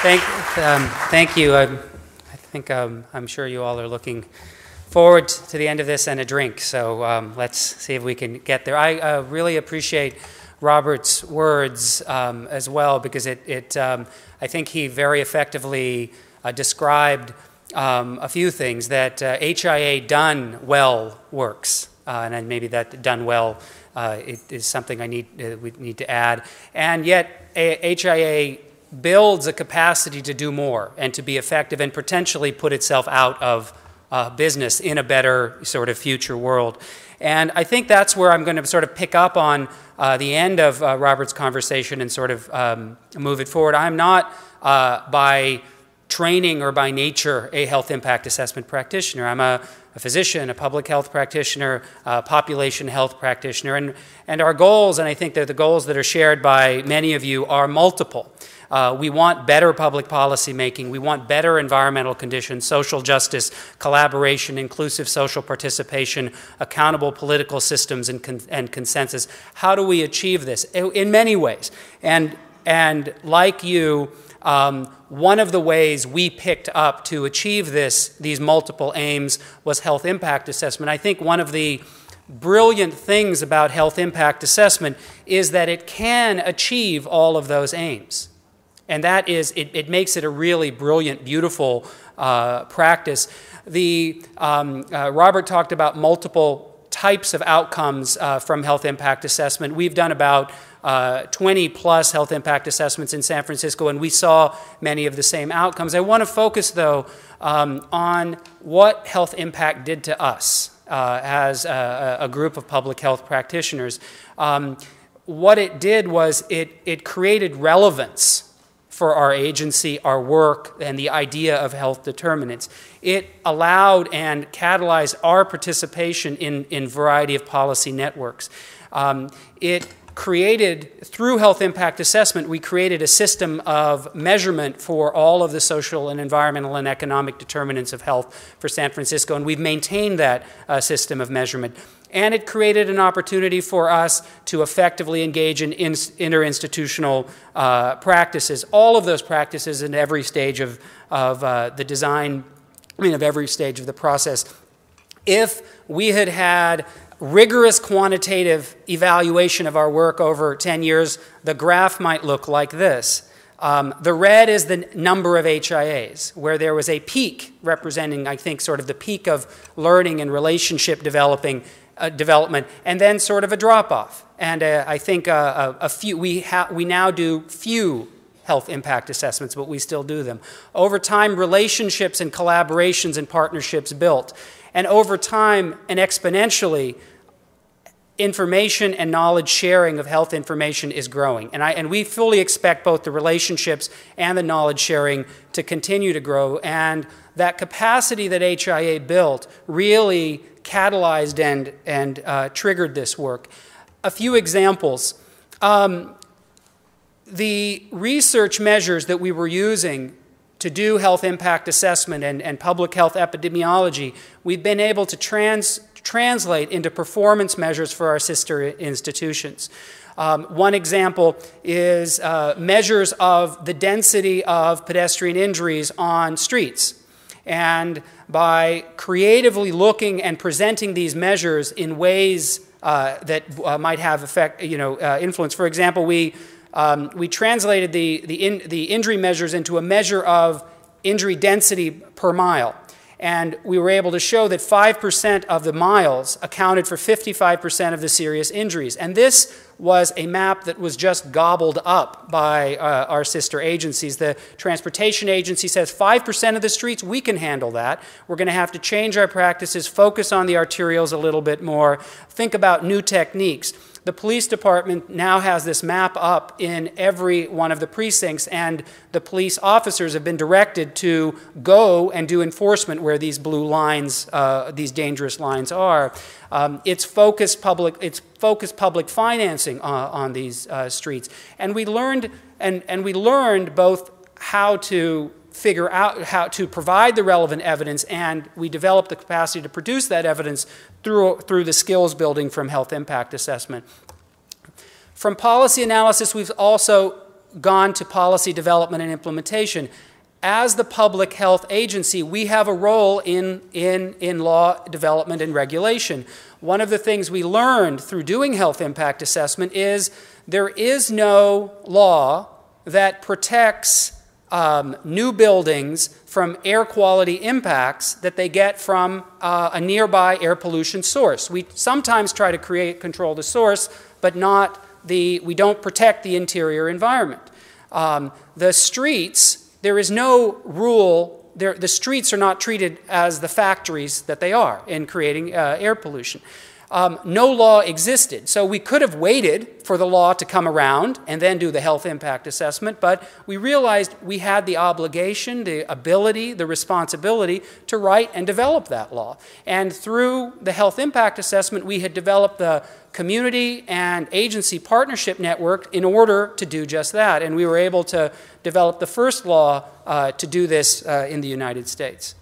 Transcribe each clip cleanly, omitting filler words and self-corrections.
Thank you. I think I'm sure you all are looking forward to the end of this and a drink. So let's see if we can get there. I really appreciate Robert's words as well, because I think he very effectively described a few things that HIA done well works, and then maybe that done well is something we need to add. And yet HIA builds a capacity to do more and to be effective and potentially put itself out of business in a better sort of future world. And I think that's where I'm going to sort of pick up on the end of Robert's conversation and sort of move it forward. I'm not by training or by nature a health impact assessment practitioner. I'm a physician, a public health practitioner, a population health practitioner, and our goals, and I think that the goals that are shared by many of you, are multiple. We want better public policy making. We want better environmental conditions, social justice, collaboration, inclusive social participation, accountable political systems, and consensus. How do we achieve this? In many ways. And like you, one of the ways we picked up to achieve these multiple aims was health impact assessment. I think one of the brilliant things about health impact assessment is that it can achieve all of those aims. And that is, it makes it a really brilliant, beautiful practice. Robert talked about multiple types of outcomes from health impact assessment. We've done about 20 plus health impact assessments in San Francisco, and we saw many of the same outcomes. I want to focus, though, on what health impact did to us as a group of public health practitioners. What it did was it created relevance for our agency, our work, and the idea of health determinants. It allowed and catalyzed our participation in a variety of policy networks. It created, through health impact assessment, we created a system of measurement for all of the social and environmental and economic determinants of health for San Francisco, and we've maintained that system of measurement. And it created an opportunity for us to effectively engage in interinstitutional practices, all of those practices in every stage of the design, of every stage of the process. If we had had rigorous quantitative evaluation of our work over 10 years, the graph might look like this. The red is the number of HIAs, where there was a peak representing, I think, sort of the peak of learning and relationship development, and then sort of a drop-off. And I think we now do few health impact assessments, but we still do them. Over time, relationships and collaborations and partnerships built. And over time, and exponentially, information and knowledge sharing of health information is growing. And we fully expect both the relationships and the knowledge sharing to continue to grow. And that capacity that HIA built really catalyzed and triggered this work. A few examples. The research measures that we were using to do health impact assessment and public health epidemiology, we've been able to translate into performance measures for our sister institutions. One example is measures of the density of pedestrian injuries on streets. And by creatively looking and presenting these measures in ways that might have influence. For example, we translated the injury measures into a measure of injury density per mile. And we were able to show that 5% of the miles accounted for 55% of the serious injuries. And this was a map that was just gobbled up by our sister agencies. The transportation agency says 5% of the streets, we can handle that. We're going to have to change our practices, focus on the arterials a little bit more, think about new techniques. The police department now has this map up in every one of the precincts, and the police officers have been directed to go and do enforcement where these blue lines, these dangerous lines are. It's focused public financing on these streets, and we learned both how to figure out how to provide the relevant evidence, and we developed the capacity to produce that evidence through the skills building from health impact assessment. From policy analysis, we've also gone to policy development and implementation. As the public health agency, we have a role in law development and regulation. One of the things we learned through doing health impact assessment is there is no law that protects new buildings from air quality impacts that they get from a nearby air pollution source. We sometimes try to control the source, but we don't protect the interior environment. The streets, there is no rule, the streets are not treated as the factories that they are in creating air pollution. No law existed, so we could have waited for the law to come around and then do the health impact assessment, but we realized we had the obligation, the ability, the responsibility to write and develop that law. And through the health impact assessment, we had developed the community and agency partnership network in order to do just that. And we were able to develop the first law to do this in the United States.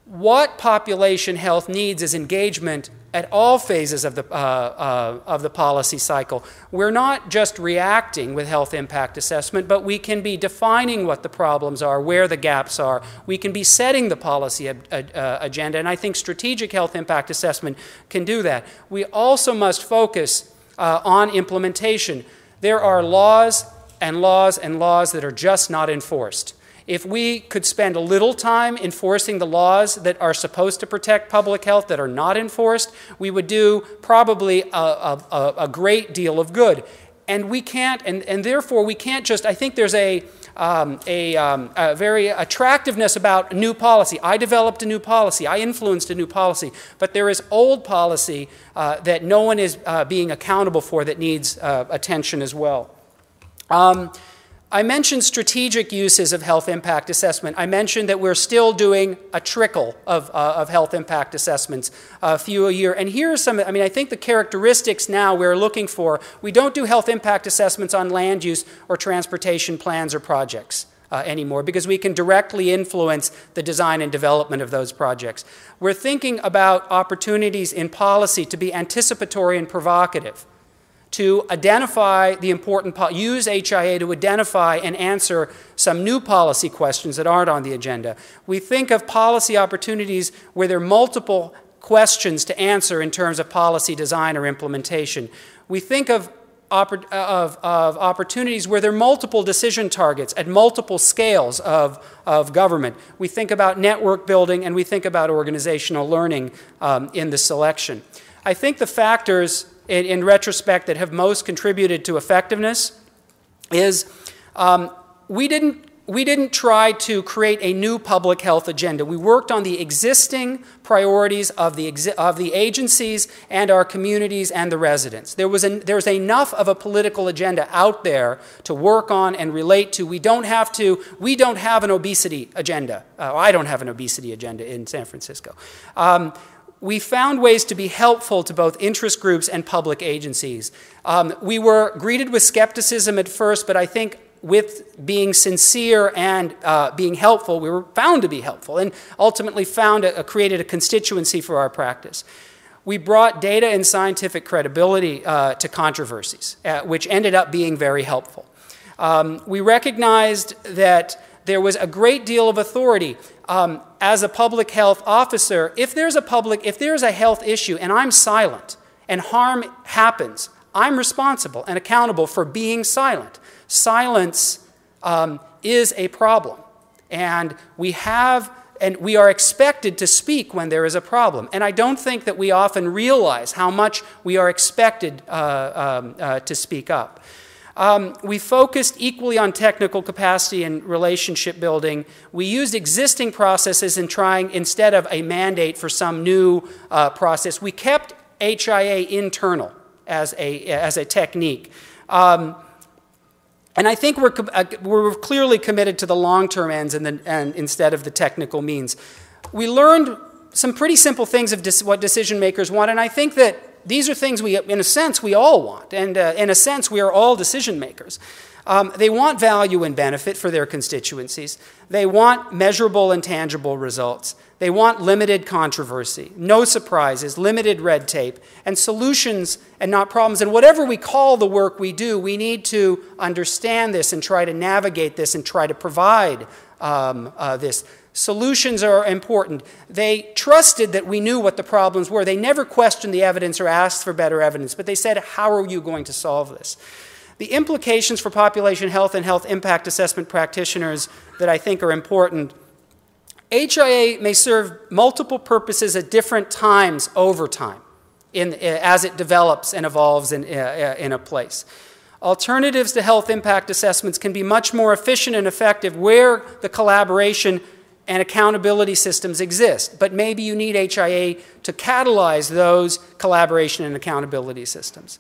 What population health needs is engagement at all phases of the policy cycle. We're not just reacting with health impact assessment, but we can be defining what the problems are, where the gaps are. We can be setting the policy agenda, and I think strategic health impact assessment can do that. We also must focus on implementation. There are laws and laws and laws that are just not enforced. If we could spend a little time enforcing the laws that are supposed to protect public health that are not enforced, we would do probably a great deal of good. And we can't, and therefore we can't just, I think there's a very attractiveness about new policy. I developed a new policy, I influenced a new policy, but there is old policy that no one is being accountable for that needs attention as well. I mentioned strategic uses of health impact assessment. I mentioned that we're still doing a trickle of health impact assessments, a few a year. And here are some, I think the characteristics now we're looking for. We don't do health impact assessments on land use or transportation plans or projects anymore because we can directly influence the design and development of those projects. We're thinking about opportunities in policy to be anticipatory and provocative, to identify the important, use HIA to identify and answer some new policy questions that aren't on the agenda. We think of policy opportunities where there are multiple questions to answer in terms of policy design or implementation. We think of opportunities where there are multiple decision targets at multiple scales of government. We think about network building and we think about organizational learning in the selection. I think the factors in retrospect that have most contributed to effectiveness is we didn't try to create a new public health agenda. We worked on the existing priorities of the agencies and our communities and the residents. There's enough of a political agenda out there to work on and relate to. We don't have an obesity agenda. I don't have an obesity agenda in San Francisco. We found ways to be helpful to both interest groups and public agencies. We were greeted with skepticism at first, but I think with being sincere and being helpful, we were found to be helpful and ultimately created a constituency for our practice. We brought data and scientific credibility to controversies, which ended up being very helpful. We recognized that there was a great deal of authority. As a public health officer, if there's a health issue and I'm silent and harm happens, I'm responsible and accountable for being silent. Silence is a problem, and we are expected to speak when there is a problem. And I don't think that we often realize how much we are expected to speak up. We focused equally on technical capacity and relationship building. We used existing processes instead of a mandate for some new process. We kept HIA internal as a technique. And I think we're clearly committed to the long-term ends and instead of the technical means. We learned some pretty simple things of what decision makers want, and I think that these are things we, in a sense, we all want. And in a sense, we are all decision makers. They want value and benefit for their constituencies. They want measurable and tangible results. They want limited controversy, no surprises, limited red tape, and solutions and not problems. And whatever we call the work we do, we need to understand this and try to navigate this and try to provide this. Solutions are important. They trusted that we knew what the problems were. They never questioned the evidence or asked for better evidence, but they said, how are you going to solve this? The implications for population health and health impact assessment practitioners that I think are important: HIA may serve multiple purposes at different times over time as it develops and evolves in a place. Alternatives to health impact assessments can be much more efficient and effective where the collaboration and accountability systems exist, but maybe you need HIA to catalyze those collaboration and accountability systems.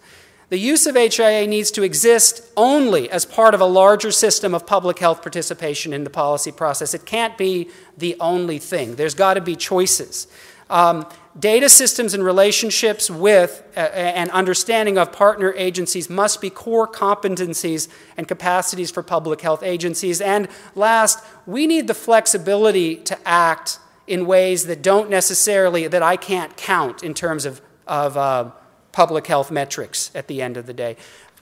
The use of HIA needs to exist only as part of a larger system of public health participation in the policy process. It can't be the only thing. There's got to be choices. Data systems and relationships with and understanding of partner agencies must be core competencies and capacities for public health agencies. And last, we need the flexibility to act in ways that don't necessarily, that I can't count in terms of public health metrics at the end of the day.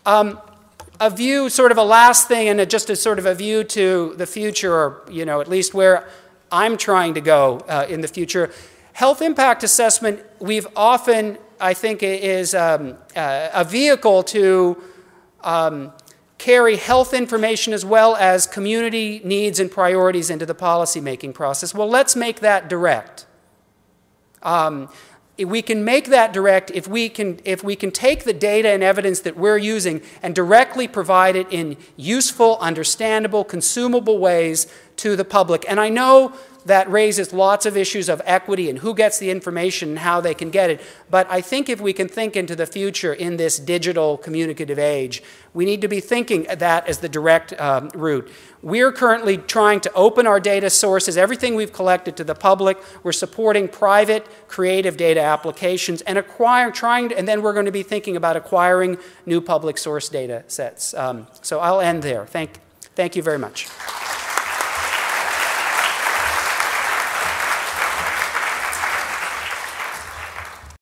A view, sort of a last thing, and just a sort of a view to the future, or at least where I'm trying to go in the future. Health impact assessment, we've often, I think, is a vehicle to carry health information as well as community needs and priorities into the policy-making process. Well, let's make that direct. We can make that direct if we can take the data and evidence that we're using and directly provide it in useful, understandable, consumable ways to the public. And I know that raises lots of issues of equity and who gets the information and how they can get it. But I think if we can think into the future in this digital communicative age, we need to be thinking that as the direct route. We're currently trying to open our data sources, everything we've collected, to the public. We're supporting private, creative data applications and and then we're going to be thinking about acquiring new public source data sets. So I'll end there. Thank you very much.